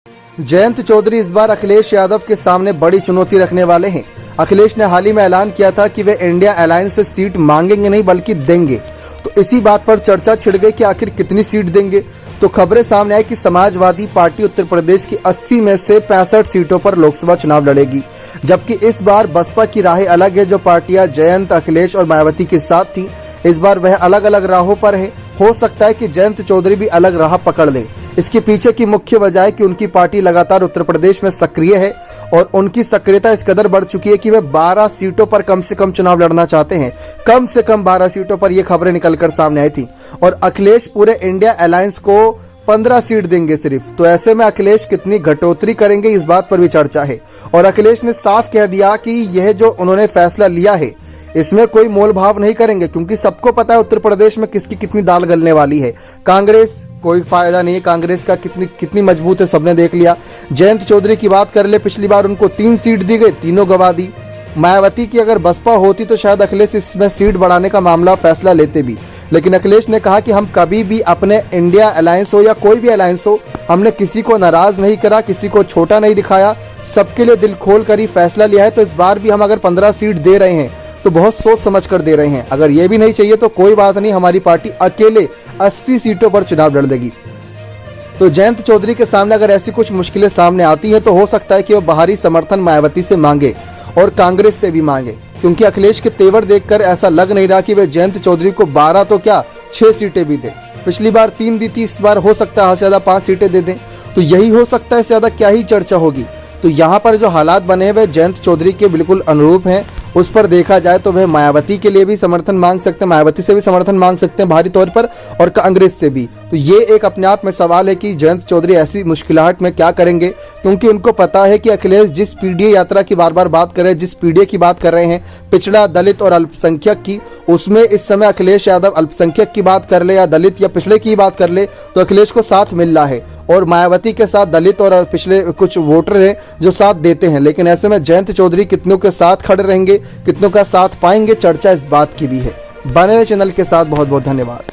जयंत चौधरी इस बार अखिलेश यादव के सामने बड़ी चुनौती रखने वाले हैं। अखिलेश ने हाल ही में ऐलान किया था कि वे इंडिया अलायंस से सीट मांगेंगे नहीं बल्कि देंगे। तो इसी बात पर चर्चा छिड़ गई कि आखिर कितनी सीट देंगे। तो खबरें सामने आई कि समाजवादी पार्टी उत्तर प्रदेश की 80 में से 65 सीटों पर लोकसभा चुनाव लड़ेगी, जबकि इस बार बसपा की राहें अलग है। जो पार्टियां जयंत, अखिलेश और मायावती के साथ थी, इस बार वह अलग अलग राहों पर है। हो सकता है कि जयंत चौधरी भी अलग राह पकड़ ले। इसके पीछे की मुख्य वजह है कि उनकी पार्टी लगातार उत्तर प्रदेश में सक्रिय है और उनकी सक्रियता इस कदर बढ़ चुकी है कि वे 12 सीटों पर कम से कम चुनाव लड़ना चाहते हैं। कम से कम 12 सीटों पर यह खबरें निकलकर सामने आई थी और अखिलेश पूरे इंडिया अलायंस को 15 सीट देंगे सिर्फ। तो ऐसे में अखिलेश कितनी घटोतरी करेंगे, इस बात पर भी चर्चा है। और अखिलेश ने साफ कह दिया कि यह जो उन्होंने फैसला लिया है इसमें कोई मोल भाव नहीं करेंगे, क्योंकि सबको पता है उत्तर प्रदेश में किसकी कितनी दाल गलने वाली है। कांग्रेस कोई फायदा नहीं है, कांग्रेस का कितनी मजबूत है सबने देख लिया। जयंत चौधरी की बात कर ले, पिछली बार उनको 3 सीट दी गई, तीनों गवा दी। मायावती की अगर बसपा होती तो शायद अखिलेश इसमें सीट बढ़ाने का मामला फैसला लेते भी, लेकिन अखिलेश ने कहा कि हम कभी भी अपने इंडिया अलायंस हो या कोई भी अलायंस हो, हमने किसी को नाराज नहीं करा, किसी को छोटा नहीं दिखाया, सबके लिए दिल खोल कर ही फैसला लिया है। तो इस बार भी हम अगर 15 सीट दे रहे हैं तो बहुत सोच समझ कर दे रहे हैं। अगर ये भी नहीं चाहिए तो कोई बात नहीं, हमारी पार्टी अकेले 80 सीटों पर चुनाव लड़ देगी। तो जयंत चौधरी के सामने अगर ऐसी कुछ मुश्किलें सामने आती हैं तो हो सकता है कि वो बाहरी समर्थन मायावती से मांगे और कांग्रेस से भी मांगे, क्योंकि अखिलेश के तेवर देखकर ऐसा लग नहीं रहा कि वे जयंत चौधरी को 12 तो क्या 6 सीटें भी दें। पिछली बार 3 दी थी, इस बार हो सकता है ज्यादा 5 सीटें दे दें। तो यही हो सकता है, ज्यादा क्या ही चर्चा होगी। तो यहाँ पर जो हालात बने हैं वे जयंत चौधरी के बिल्कुल अनुरूप हैं। उस पर देखा जाए तो वह मायावती के लिए भी समर्थन मांग सकते हैं, मायावती से भी समर्थन मांग सकते हैं भारी तौर पर, और कांग्रेस से भी। तो ये एक अपने आप में सवाल है कि जयंत चौधरी ऐसी मुश्किलात में क्या करेंगे, क्योंकि उनको पता है कि अखिलेश जिस पीडीए यात्रा की बार बार बात कर रहे हैं, जिस पीडीए की बात कर रहे हैं, पिछड़ा, दलित और अल्पसंख्यक की, उसमें इस समय अखिलेश यादव अल्पसंख्यक की बात कर ले या दलित या पिछड़े की बात कर ले तो अखिलेश को साथ मिल रहा है, और मायावती के साथ दलित और पिछले कुछ वोटर हैं जो साथ देते हैं। लेकिन ऐसे में जयंत चौधरी कितनों के साथ खड़े रहेंगे, कितनों का साथ पाएंगे, चर्चा इस बात की भी है। बने रहे चैनल के साथ। बहुत बहुत धन्यवाद।